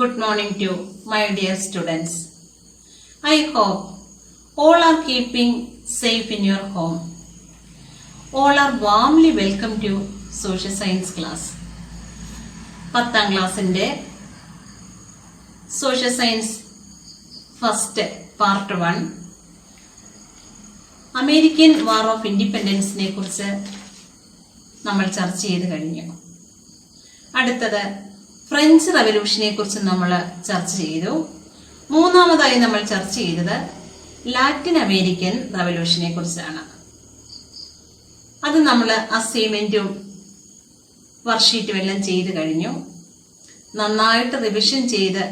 Good morning to my dear students. I hope all are keeping safe in your home. All are warmly welcome to social science class. 10th ക്ലാസ്സിന്റെ social science first part 1 American war of ഇൻഡിപെൻഡൻസിനെ കുറിച്ച് നമ്മൾ ചർച്ച ചെയ്ത് കഴിഞ്ഞു. അടുത്തത് French റവല്യൂഷനെ കുറിച്ച് നമ്മൾ ചർച്ച ചെയ്തു. മൂന്നാമതായി നമ്മൾ ചർച്ച ചെയ്തത് ലാറ്റിൻ അമേരിക്കൻ റവല്യൂഷനെ കുറിച്ചാണ്. അത് നമ്മൾ അസൈൻമെന്റും വർക്ക്ഷീറ്റും എല്ലാം ചെയ്ത് കഴിഞ്ഞു. നന്നായിട്ട് റിവിഷൻ ചെയ്ത്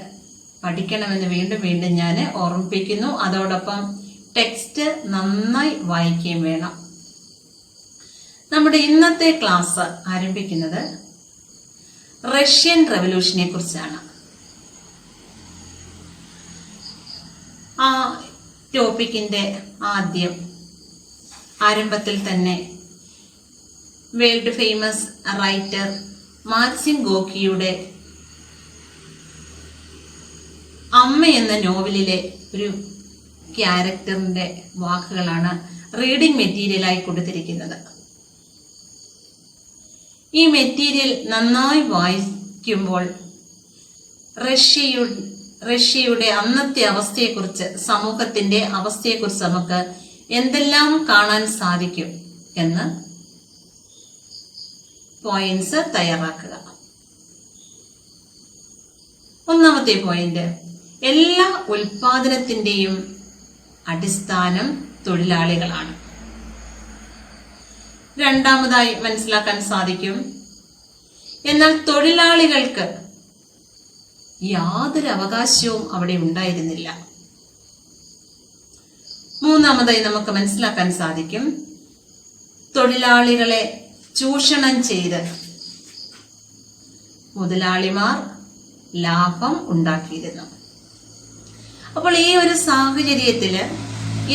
പഠിക്കണമെന്ന് വീണ്ടും വീണ്ടും ഞാൻ ഓർമ്മിപ്പിക്കുന്നു. അതോടൊപ്പം ടെക്സ്റ്റ് നന്നായി വായിക്കുകയും വേണം. നമ്മുടെ ഇന്നത്തെ ക്ലാസ് ആരംഭിക്കുന്നത് റഷ്യൻ റവല്യൂഷനെ കുറിച്ചാണ്. ആ ടോപ്പിക്കിന്റെ ആരംഭത്തിൽ തന്നെ വേൾഡ് ഫേമസ് റൈറ്റർ മാക്സിം ഗോർക്കിയുടെ അമ്മ എന്ന നോവലിലെ ഒരു ക്യാരക്ടറിന്റെ വാക്കുകളാണ് റീഡിംഗ് മെറ്റീരിയലായി കൊടുത്തിരിക്കുന്നത്. ഈ മെറ്റീരിയൽ നന്നായി വായിക്കുമ്പോൾ റഷ്യയുടെ അന്നത്തെ അവസ്ഥയെക്കുറിച്ച്, സമൂഹത്തിന്റെ അവസ്ഥയെക്കുറിച്ച് നമുക്ക് എന്തെല്ലാം കാണാൻ സാധിക്കും എന്ന് പോയിന്റ്സ് തയ്യാറാക്കുക. ഒന്നാമത്തെ പോയിന്റ്, എല്ലാ ഉൽപാദനത്തിന്റെയും അടിസ്ഥാനം തൊഴിലാളികളാണ്. രണ്ടാമതായി മനസ്സിലാക്കാൻ സാധിക്കും, എന്നാൽ തൊഴിലാളികൾക്ക് യാതൊരു അവകാശവും അവിടെ ഉണ്ടായിരുന്നില്ല. മൂന്നാമതായി നമുക്ക് മനസ്സിലാക്കാൻ സാധിക്കും, തൊഴിലാളികളെ ചൂഷണം ചെയ്ത് മുതലാളിമാർ ലാഭം ഉണ്ടാക്കിയിരുന്നു. അപ്പോൾ ഈ ഒരു സാഹചര്യത്തില്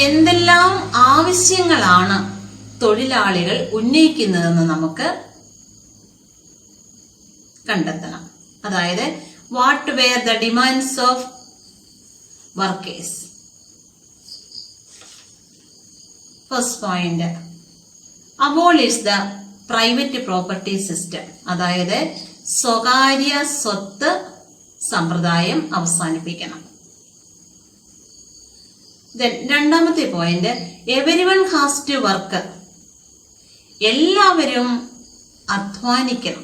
എന്തെല്ലാം ആവശ്യങ്ങളാണ് തൊഴിലാളികൾ ഉന്നയിക്കുന്നതെന്ന് നമുക്ക് കണ്ടെത്തണം. അതായത് what were the demands of workers. First point, abolish the private property system. അതായത് സ്വകാര്യ സ്വത്ത് സമ്പ്രദായം അവസാനിപ്പിക്കണം. രണ്ടാമത്തെ point, everyone has to work. എല്ലാവരും അധ്വാനിക്കണം.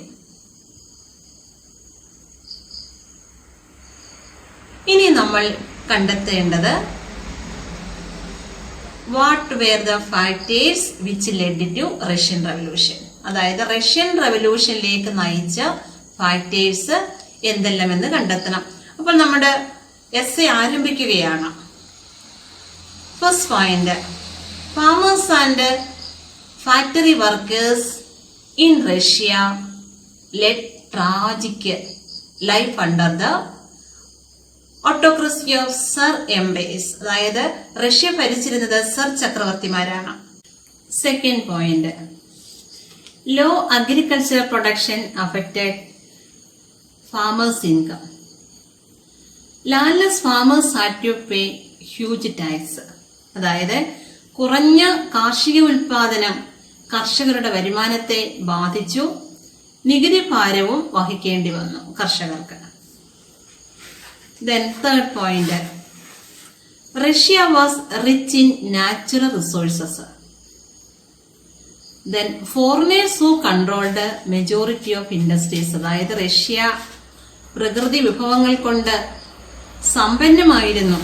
ഇനി നമ്മൾ കണ്ടെത്തേണ്ടത് what were the factors which led to Russian revolution. അതായത് റഷ്യൻ റവല്യൂഷനിലേക്ക് നയിച്ച ഫാക്ടേഴ്സ് എന്തെല്ലാമെന്ന് കണ്ടെത്തണം. അപ്പോൾ നമ്മുടെ എസ്സേ ആരംഭിക്കുകയാണ്. First point, farmers and factory workers in Russia led tragic life under the autocracy of tsar empires. അതായത് റഷ്യ ഭരിച്ചിരുന്നത് സർ ചക്രവർത്തിമാരാണ്. Second point, low agriculture production affected farmers income. Landless farmers had to pay huge tax. അതായത് കുറഞ്ഞ കാർഷിക ഉൽപാദനം കർഷകരുടെ വരുമാനത്തെ ബാധിച്ചു. നികുതി ഭാരവും വഹിക്കേണ്ടി വന്നു കർഷകർക്ക്. Then third point, Russia was rich in natural resources. Then foreigners who controlled the majority of industries. അതായത് റഷ്യ പ്രകൃതി വിഭവങ്ങൾ കൊണ്ട് സമ്പന്നമായിരുന്നു.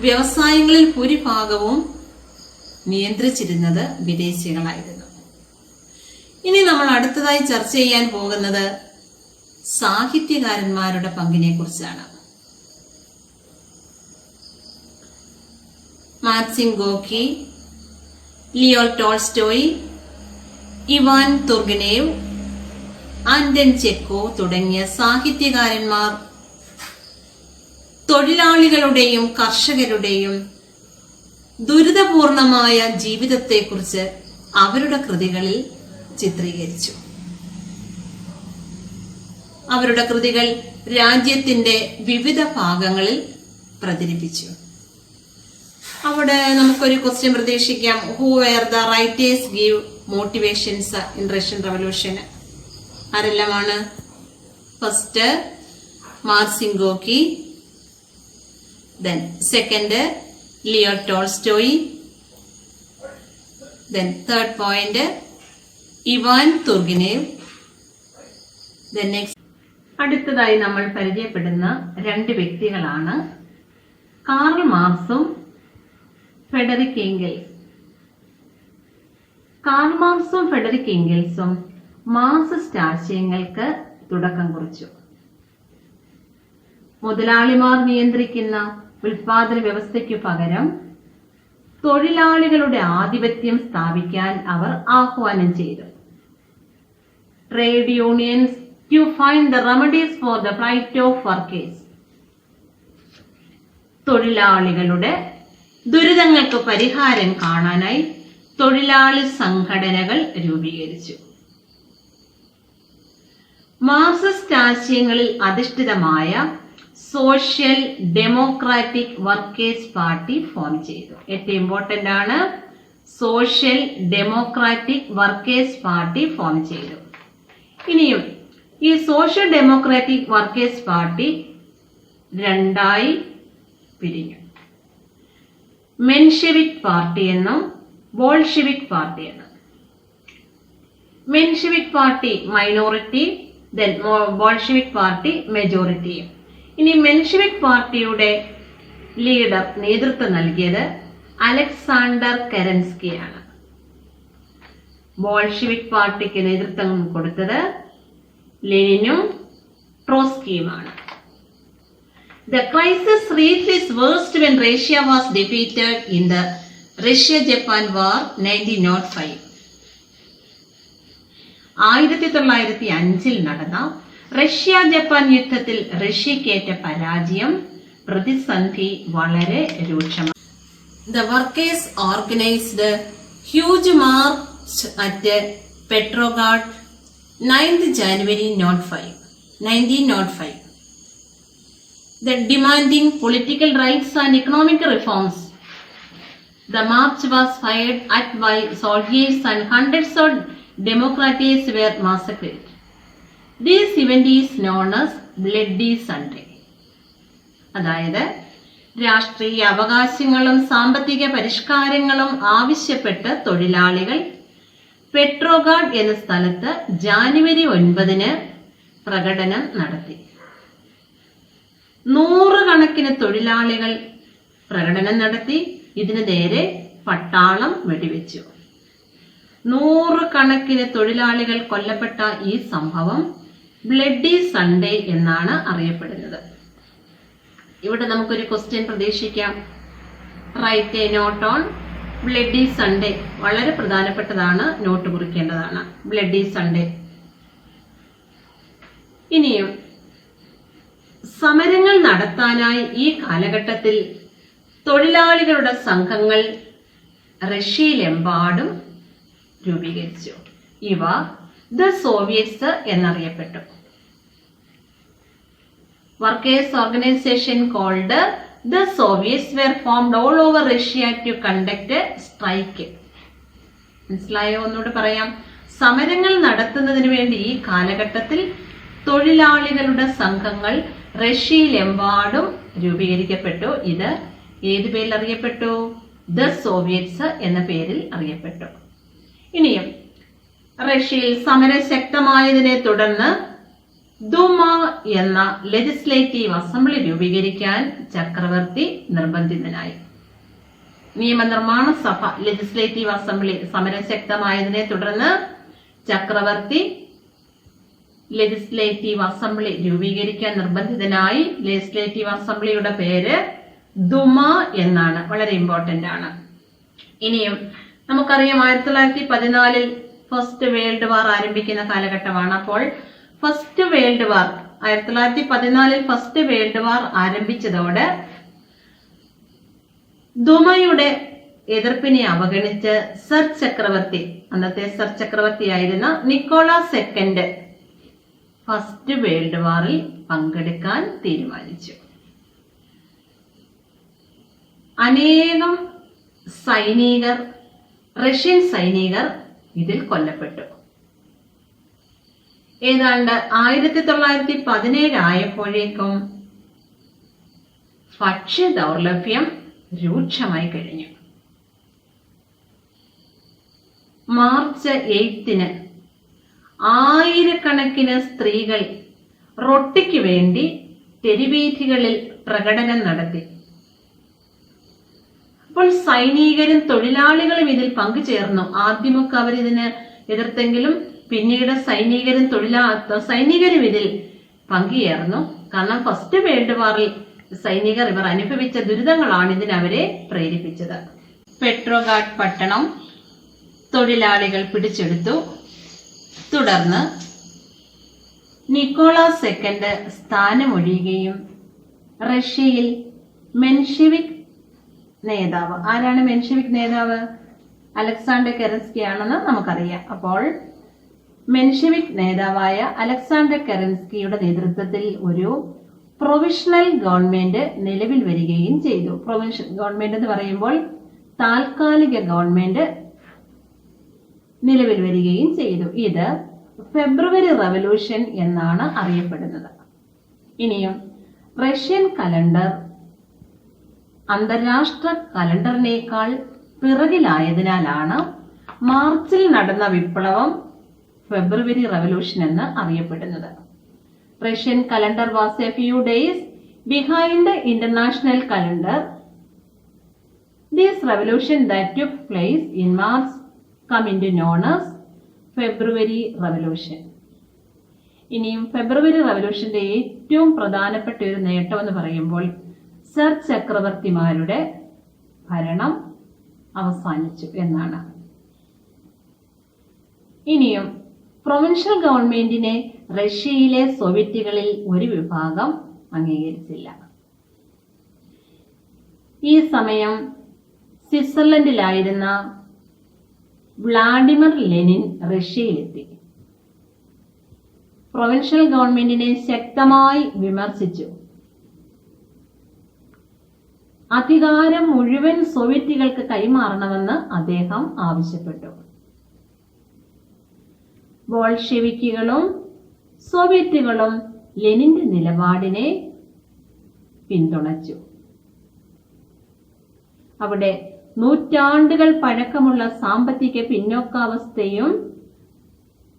വ്യവസായങ്ങളിൽ ഭൂരിഭാഗവും നിയന്ത്രിച്ചിരുന്നത് വിദേശികളായിരുന്നു. ഇനി നമ്മൾ അടുത്തതായി ചർച്ച ചെയ്യാൻ പോകുന്നത് സാഹിത്യകാരന്മാരുടെ പങ്കിനെ കുറിച്ചാണ്. Maxim Gorky, Leo Tolstoy, Ivan Turgenev, Anton Chekhov തുടങ്ങിയ സാഹിത്യകാരന്മാർ തൊഴിലാളികളുടെയും കർഷകരുടെയും ദുരിതപൂർണമായ ജീവിതത്തെക്കുറിച്ച് അവരുടെ കൃതികളിൽ ചിത്രീകരിച്ചു. അവരുടെ കൃതികൾ രാജ്യത്തിന്റെ വിവിധ ഭാഗങ്ങളിൽ പ്രചരിപ്പിച്ചു. അവിടെ നമുക്കൊരു ക്വസ്റ്റ്യൻ പ്രതീക്ഷിക്കാം. Who were the writers give motivations in Russian revolution? ആരെല്ലാമാണ്? First Maxim Gorky, then second Leo Tolstoy, then third point Ivan Turgenev, then next. അടുത്തതായി നമ്മൾ പരിചയപ്പെടുന്ന രണ്ട് വ്യക്തികളാണ് കാർൽ മാർക്സും ഫെഡറിക് എംഗൽസ്. കാർൽ മാർക്സും ഫെഡറിക് എംഗൽസും മാർക്സിസ്റ്റ് ആശയങ്ങൾക്ക് തുടക്കം കുറിച്ചു. മുതലാളിമാർ നിയന്ത്രിക്കുന്ന ഉൽപാദന വ്യവസ്ഥയ്ക്കു പകരം തൊഴിലാളികളുടെ ആധിപത്യം സ്ഥാപിക്കാൻ അവർ ആഹ്വാനം ചെയ്തു. Trade unions to find the remedies for the plight of workers. തൊഴിലാളികളുടെ ദുരിതങ്ങൾക്ക് പരിഹാരം കാണാനായി തൊഴിലാളി സംഘടനകൾ രൂപീകരിച്ചു. മാർക്സിസ്റ്റ് ആശയങ്ങളിൽ അധിഷ്ഠിതമായ social democratic workers party form ചെയ്തു. ഏറ്റവും ഇമ്പോർട്ടന്റ് ആണ്, social democratic workers party form ചെയ്തു. ഇനിയും ഈ സോഷ്യൽ ഡെമോക്രാറ്റിക് വർക്കേഴ്സ് പാർട്ടി രണ്ടായി പിരിഞ്ഞു. മെൻഷെവിക് പാർട്ടി എന്നും ബോൾഷെവിക് പാർട്ടി എന്നും. Menshevik party minority, then Bolshevik party majority. ഇനി മെൻഷെവിക് പാർട്ടിയുടെ ലീഡർ, നേതൃത്വം നൽകിയത് അലക്സാണ്ടർ കെരൻസ്കിയാണ്. ബോൾഷെവിക് പാർട്ടിക്ക് നേതൃത്വം കൊടുത്തത് ലെനിനും ട്രോട്സ്കിയുമാണ്. The crisis reached its worst when Russia was defeated in the Russia-Japan War 1905. 1905 നടന്ന റഷ്യ ജപ്പാൻ യുദ്ധത്തിൽ റഷ്യക്കേറ്റ പരാജയം പ്രതിസന്ധി വളരെ രൂക്ഷമായി. The workers organized a huge march at Petrograd 9th January 1905. The demanding political rights and economic reforms. The march was fired at by soldiers and hundreds of democrats were massacred. This event is known as Bloody Sunday. അതായത് രാഷ്ട്രീയ അവകാശങ്ങളും സാമ്പത്തിക പരിഷ്കാരങ്ങളും ആവശ്യപ്പെട്ട് തൊഴിലാളികൾ Petrograd എന്ന സ്ഥലത്ത് ജാനുവരി 9 പ്രകടനം നടത്തി. 100 കണക്കിന് തൊഴിലാളികൾ പ്രകടനം നടത്തി. ഇതിനു നേരെ പട്ടാളം വെടിവെച്ചു. 100 കണക്കിന് തൊഴിലാളികൾ കൊല്ലപ്പെട്ട ഈ സംഭവം ബ്ലഡി സൺഡേ എന്നാണ് അറിയപ്പെടുന്നത്. ഇവിടെ നമുക്കൊരു ക്വസ്റ്റ്യൻ പ്രതീക്ഷിക്കാം. Write a note on Bloody Sunday. വളരെ പ്രധാനപ്പെട്ടതാണ്, നോട്ട് കുറിക്കേണ്ടതാണ്. Bloody Sunday. ഇനിയും സമരങ്ങൾ നടത്താനായി ഈ കാലഘട്ടത്തിൽ തൊഴിലാളികളുടെ സംഘങ്ങൾ റഷ്യയിലെമ്പാടും രൂപീകരിച്ചു. ഇവ ദ സോവിയറ്റ്സ് എന്നറിയപ്പെട്ടു. Workers organisation called the Soviets were formed all over Russia to conduct strike. മനസ്സിലായോ? ഒന്നുകൂടെ പറയാം. സമരങ്ങൾ നടത്തുന്നതിന് വേണ്ടി ഈ കാലഘട്ടത്തിൽ തൊഴിലാളികളുടെ സംഘങ്ങൾ റഷ്യയിലെമ്പാടും രൂപീകരിക്കപ്പെട്ടു. ഇത് ഏത് പേരിൽ അറിയപ്പെട്ടു? ദ സോവിയറ്റ്സ് എന്ന പേരിൽ അറിയപ്പെട്ടു. ഇനിയും റഷ്യയിൽ സമരം ശക്തമായതിനെ തുടർന്ന് ദുമ എന്ന ലെജിസ്ലേറ്റീവ് അസംബ്ലി രൂപീകരിക്കാൻ ചക്രവർത്തി നിർബന്ധിതനായി. നിയമനിർമ്മാണ സഭ, ലെജിസ്ലേറ്റീവ് അസംബ്ലി. സമരം ശക്തമായതിനെ തുടർന്ന് ചക്രവർത്തി ലെജിസ്ലേറ്റീവ് അസംബ്ലി രൂപീകരിക്കാൻ നിർബന്ധിതനായി. ലെജിസ്ലേറ്റീവ് അസംബ്ലിയുടെ പേര് ദുമ എന്നാണ്. വളരെ ഇമ്പോർട്ടന്റ് ആണ്. ഇനിയും നമുക്കറിയാം 1914 ഫസ്റ്റ് വേൾഡ് വാർ ആരംഭിക്കുന്ന കാലഘട്ടമാണ്. അപ്പോൾ first world war 1914 first world war ആരംഭിച്ചതോടെ ദുമയുടെ എതിർപ്പിനെ അവഗണിച്ച് അന്നത്തെ സർ ചക്രവർത്തിയായിരുന്ന നിക്കോളാസ് II ഫസ്റ്റ് വേൾഡ് വാറിൽ പങ്കെടുക്കാൻ തീരുമാനിച്ചു. അനേകം റഷ്യൻ സൈനികർ ഇതിൽ കൊല്ലപ്പെട്ടു. ഏതാണ്ട് 1917 ആയപ്പോഴേക്കും ഭക്ഷ്യ ദൗർലഭ്യം രൂക്ഷമായി കഴിഞ്ഞു. മാർച്ച് 8 ആയിരക്കണക്കിന് സ്ത്രീകൾ റൊട്ടിക്ക് വേണ്ടി തെരുവീഥികളിൽ പ്രകടനം നടത്തി. അപ്പോൾ സൈനികരും തൊഴിലാളികളും ഇതിൽ പങ്കുചേർന്നു. ആദ്യമൊക്കെ അവരിതിന് എതിർത്തെങ്കിലും പിന്നീട് സൈനികരും ഇതിൽ പങ്കുചേർന്നു. കാരണം ഫസ്റ്റ് വേൾഡ് വാറിൽ സൈനികർ ഇവർ അനുഭവിച്ച ദുരിതങ്ങളാണ് ഇതിനവരെ പ്രേരിപ്പിച്ചത്. പെട്രോഗ്രാഡ് പട്ടണം തൊഴിലാളികൾ പിടിച്ചെടുത്തു. തുടർന്ന് നിക്കോളാസ് II സ്ഥാനമൊഴിയുകയും റഷ്യയിൽ മെൻഷെവിക് നേതാവ്, ആരാണ് മെൻഷെവിക് നേതാവ്? അലക്സാണ്ടർ കെറൻസ്കി ആണെന്ന് നമുക്കറിയാം. അപ്പോൾ മെൻഷെവിക് നേതാവായ അലക്സാണ്ടർ കെറൻസ്കിയുടെ നേതൃത്വത്തിൽ ഒരു പ്രൊവിഷണൽ ഗവൺമെന്റ് നിലവിൽ വരികയും ചെയ്തു. പ്രൊവിഷണൽ ഗവൺമെന്റ് എന്ന് പറയുമ്പോൾ താൽക്കാലിക ഗവൺമെന്റ് നിലവിൽ വരികയും ചെയ്തു. ഇത് ഫെബ്രുവരി റവല്യൂഷൻ എന്നാണ് അറിയപ്പെടുന്നത്. ഇനിയും റഷ്യൻ കലണ്ടർ അന്താരാഷ്ട്ര കലണ്ടറിനേക്കാൾ പിറകിലായതിനാലാണ് മാർച്ചിൽ നടന്ന വിപ്ലവം ഫെബ്രുവരി റവല്യൂഷൻ എന്ന് അറിയപ്പെടുന്നത്. Russian calendar was A few days behind the international calendar. This revolution that took place in March come into known as February revolution. ഇനിയും ഫെബ്രുവരി റവല്യൂഷന്റെ ഏറ്റവും പ്രധാനപ്പെട്ട ഒരു നേട്ടം എന്ന് പറയുമ്പോൾ സർ ചക്രവർത്തിമാരുടെ ഭരണം അവസാനിച്ചു എന്നാണ്. ഇനിയും പ്രൊവിൻഷ്യൽ ഗവൺമെന്റിനെ റഷ്യയിലെ സോവിയറ്റുകളിൽ ഒരു വിഭാഗം അംഗീകരിച്ചില്ല. ഈ സമയം സ്വിറ്റ്സർലൻഡിലായിരുന്ന വ്ളാഡിമിർ ലെനിൻ റഷ്യയിലെത്തി. പ്രൊവിൻഷ്യൽ ഗവൺമെന്റിനെ ശക്തമായി വിമർശിച്ചു. അധികാരം മുഴുവൻ സോവിയറ്റുകൾക്ക് കൈമാറണമെന്ന് അദ്ദേഹം ആവശ്യപ്പെട്ടു. ബോൾഷെവിക്കുകളും സോവിയറ്റുകളും ലെനിന്റെ നിലപാടിനെ പിന്തുണച്ചു. അവിടെ നൂറ്റാണ്ടുകൾ പഴക്കമുള്ള സാമ്പത്തിക പിന്നോക്കാവസ്ഥയും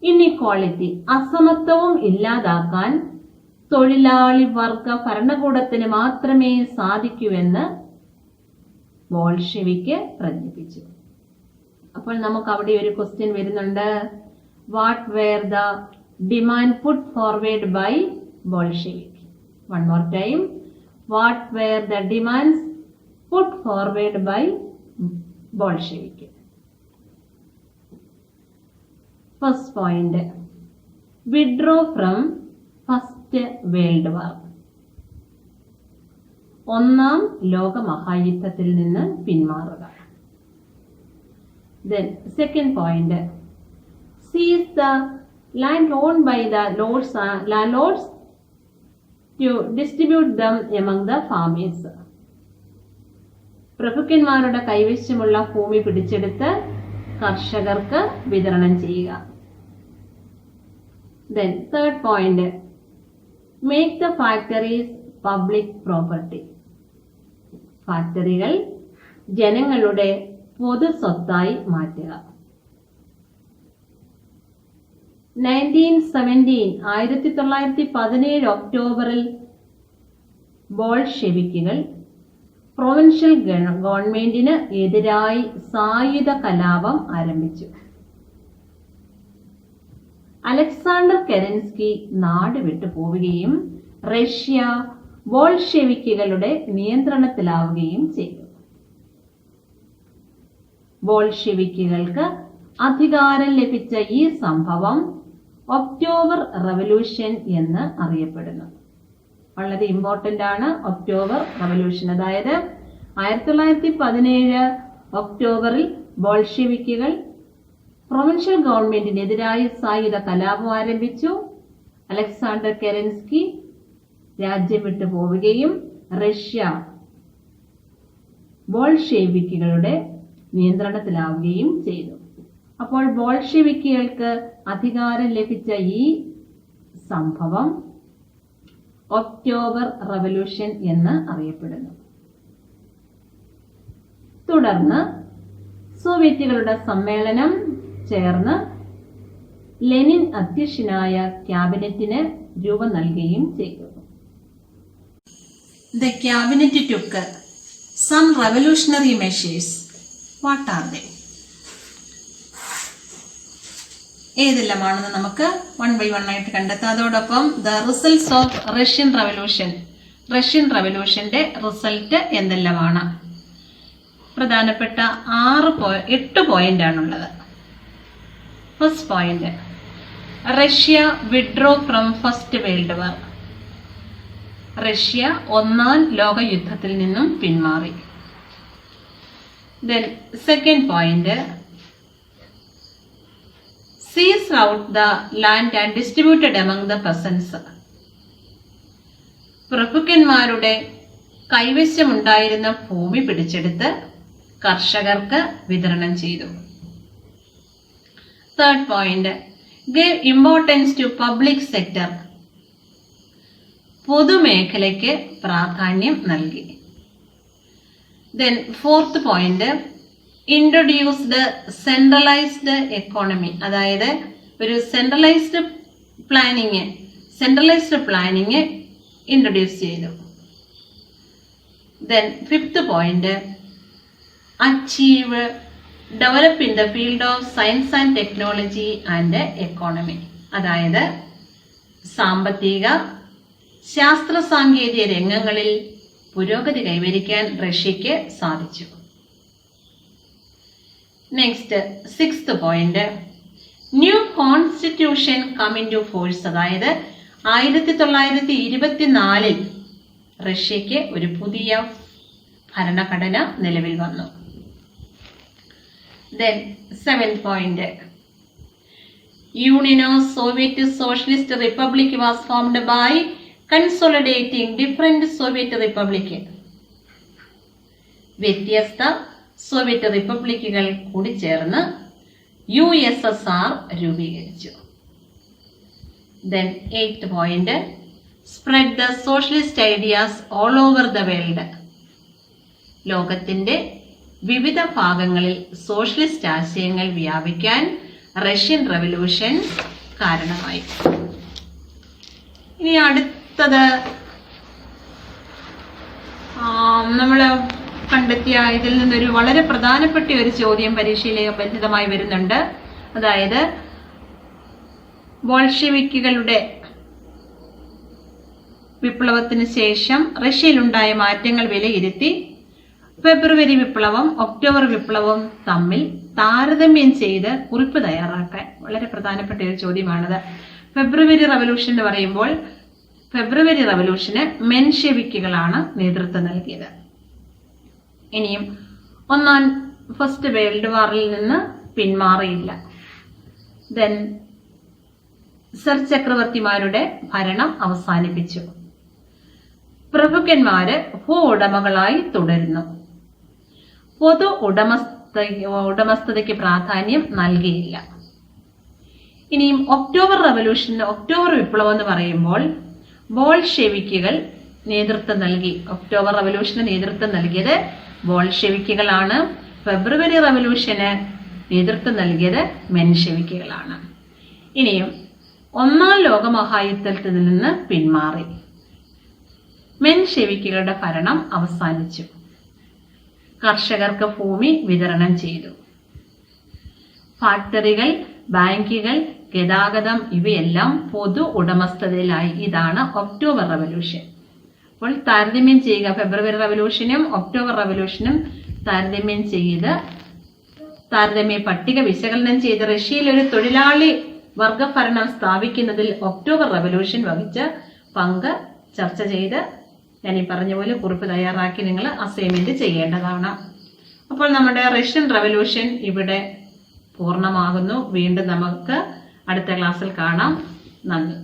ഇൻഇക്വാളിറ്റി അസമത്വവും ഇല്ലാതാക്കാൻ തൊഴിലാളി വർഗ ഭരണകൂടത്തിന് മാത്രമേ സാധിക്കൂവെന്ന് ബോൾഷെവിക്ക് പ്രചരിപ്പിച്ചു. അപ്പോൾ നമുക്ക് അവിടെ ഒരു ക്വസ്റ്റ്യൻ വരുന്നുണ്ട്. What were the demand put forward by Bolshevik? One more time. What were the demands put forward by Bolshevik? First point, withdraw from First World War. ഒന്നാം ലോക മഹായുദ്ധത്തിൽ നിന്ന് പിന്മാറുക. Then second point, seize the land owned by the landlords to distribute them among the farmers. പ്രഭുക്കന്മാരുടെ കൈവശമുള്ള ഭൂമി പിടിച്ചെടുത്ത് കർഷകർക്ക് വിതരണം ചെയ്യുക. Then third point, make the factories public property. ഫാക്ടറികൾ ജനങ്ങളുടെ പൊതു സ്വത്തായി മാറ്റുക. 1917 ഒക്ടോബറിൽ ബോൾഷെവിക്കുകൾ പ്രൊവിൻഷ്യൽ ഗവൺമെന്റിന് എതിരായി സായുധ കലാപം ആരംഭിച്ചു. അലക്സാണ്ടർ കെറൻസ്കി നാട് വിട്ടു പോവുകയും റഷ്യ ബോൾഷെവിക്കുകളുടെ നിയന്ത്രണത്തിലാവുകയും ചെയ്തു. ബോൾഷെവിക്കുകൾക്ക് അധികാരം ലഭിച്ച ഈ സംഭവം ഒക്ടോബർ റവല്യൂഷൻ എന്ന് അറിയപ്പെടുന്നു. വളരെ ഇമ്പോർട്ടന്റ് ആണ് ഒക്ടോബർ റവല്യൂഷൻ. അതായത് 1917 ഒക്ടോബറിൽ ബോൾഷെവിക്കുകൾ പ്രൊവിൻഷ്യൽ ഗവൺമെന്റിനെതിരായി സായുധ കലാപം ആരംഭിച്ചു. അലക്സാണ്ടർ കെരൻസ്കി രാജ്യം വിട്ടു പോവുകയും റഷ്യ ബോൾഷെവിക്കുകളുടെ നിയന്ത്രണത്തിലാവുകയും ചെയ്തു. അപ്പോൾ ബോൾഷെവിക്കുകൾക്ക് അധികാരം ലഭിച്ച ഈ സംഭവം ഒക്ടോബർ റവല്യൂഷൻ എന്ന് അറിയപ്പെടുന്നു. തുടർന്ന് സോവിയറ്റുകളുടെ സമ്മേളനം ചേർന്ന് ലെനിൻ അധ്യക്ഷനായ ക്യാബിനറ്റിന് രൂപം നൽകുകയും ചെയ്തു. The cabinet took some revolutionary measures. What are they? ഏതെല്ലാമാണെന്ന് നമുക്ക് 1 by 1 ആയിട്ട് കണ്ടെത്താം. അതോടൊപ്പം ദ റിസൾട്ട്സ് ഓഫ് റഷ്യൻ റവല്യൂഷന്റെ റിസൾട്ട് എന്തെല്ലാമാണ്? പ്രധാനപ്പെട്ട 8 പോയിന്റ് ആണുള്ളത്. First point, Russia withdrew from first world war. Russia 1-ാം ലോക യുദ്ധത്തിൽ നിന്നും പിന്മാറി. Then second point, seized out the land and distributed among the peasants. പ്രഭുക്കന്മാരുടെ കൈവശമുണ്ടായിരുന്ന ഭൂമി പിടിച്ചെടുത്ത് കർഷകർക്ക് വിതരണം ചെയ്തു. Third point, gave importance to public sector. പൊതുമേഖലയ്ക്ക് പ്രാധാന്യം നൽകി. Then fourth point, introduced centralized economy. അതായത് ഒരു സെൻട്രലൈസ്ഡ് പ്ലാനിങ് ഇൻട്രൊഡ്യൂസ് ചെയ്തു. Then fifth point, achieve develop in the field of science and technology and economy. അതായത് സാമ്പത്തിക ശാസ്ത്ര സാങ്കേതിക രംഗങ്ങളിൽ പുരോഗതി കൈവരിക്കാൻ റഷ്യക്ക് സാധിച്ചു. Next sixth point, new constitution come into force. അതായത് 1924 റഷ്യക്ക് ഒരു പുതിയ ഭരണഘടന നിലവിൽ വന്നു. Then seventh point, Union of Soviet Socialist Republic was formed by consolidating different Soviet Republic. വ്യത്യസ്ത സോവിയറ്റ് റിപ്പബ്ലിക്കുകൾ കൂടി ചേർന്ന് USSR രൂപീകരിച്ചു. Then eighth point, spread the socialist ideas all over the world. ലോകത്തിന്റെ വിവിധ ഭാഗങ്ങളിൽ സോഷ്യലിസ്റ്റ് ആശയങ്ങൾ വ്യാപിക്കാൻ റഷ്യൻ റവല്യൂഷൻ കാരണമായി. ഇനി അടുത്തത് നമ്മൾ കണ്ടെത്തിയ ഇതിൽ നിന്നൊരു വളരെ പ്രധാനപ്പെട്ട ഒരു ചോദ്യം പരീക്ഷയിലേക്ക് ബന്ധിതമായി വരുന്നുണ്ട്. അതായത് ബോൾഷെവിക്കുകളുടെ വിപ്ലവത്തിന് ശേഷം റഷ്യയിലുണ്ടായ മാറ്റങ്ങൾ വിലയിരുത്തി ഫെബ്രുവരി വിപ്ലവം ഒക്ടോബർ വിപ്ലവം തമ്മിൽ താരതമ്യം ചെയ്ത് കുറിപ്പ് തയ്യാറാക്കാൻ വളരെ പ്രധാനപ്പെട്ട ഒരു ചോദ്യമാണത്. ഫെബ്രുവരി റവല്യൂഷൻ എന്ന് പറയുമ്പോൾ ഫെബ്രുവരി റവല്യൂഷന് മെൻഷെവിക്കുകളാണ് നേതൃത്വം നൽകിയത്. ഇനിയും ഫസ്റ്റ് വേൾഡ് വാറിൽ നിന്ന് പിന്മാറിയില്ല. ദെൻ സർ ചക്രവർത്തിമാരുടെ ഭരണം അവസാനിപ്പിച്ചു. പ്രഭുക്കന്മാര് ഭൂ ഉടമകളായി തുടരുന്നു. പൊതു ഉടമസ്ഥതയ്ക്ക് പ്രാധാന്യം നൽകിയില്ല. ഇനിയും ഒക്ടോബർ വിപ്ലവം എന്ന് പറയുമ്പോൾ ബോൾഷെവിക്കുകൾ നേതൃത്വം നൽകി. ഒക്ടോബർ റവല്യൂഷന് നേതൃത്വം നൽകിയത് ബോൾഷെവിക്കുകളാണ്. ഫെബ്രുവരി റവല്യൂഷന് നേതൃത്വം നൽകിയത് മെൻഷെവിക്കുകളാണ്. ഇനിയും 1-ാം ലോകമഹായുദ്ധത്തിൽ നിന്ന് പിന്മാറി. മെൻഷെവിക്കുകളുടെ ഭരണം അവസാനിച്ചു. കർഷകർക്ക് ഭൂമി വിതരണം ചെയ്തു. ഫാക്ടറികൾ, ബാങ്കുകൾ, ഗതാഗതം ഇവയെല്ലാം പൊതു ഉടമസ്ഥതയിലായി. ഇതാണ് ഒക്ടോബർ റവല്യൂഷൻ. അപ്പോൾ താരതമ്യം ചെയ്യുക, ഫെബ്രുവരി റവല്യൂഷനും ഒക്ടോബർ റവല്യൂഷനും താരതമ്യ പട്ടിക വിശകലനം ചെയ്ത് റഷ്യയിൽ ഒരു തൊഴിലാളി വർഗഭരണം സ്ഥാപിക്കുന്നതിൽ ഒക്ടോബർ റവല്യൂഷൻ വഹിച്ച പങ്ക് ചർച്ച ചെയ്ത് ഞാൻ ഈ പറഞ്ഞ പോലെ കുറിപ്പ് തയ്യാറാക്കി നിങ്ങൾ അസൈൻമെന്റ് ചെയ്യേണ്ടതാണ്. അപ്പോൾ നമ്മുടെ റഷ്യൻ റവല്യൂഷൻ ഇവിടെ പൂർണ്ണമാകുന്നു. വീണ്ടും നമുക്ക് അടുത്ത ക്ലാസ്സിൽ കാണാം. നന്ദി.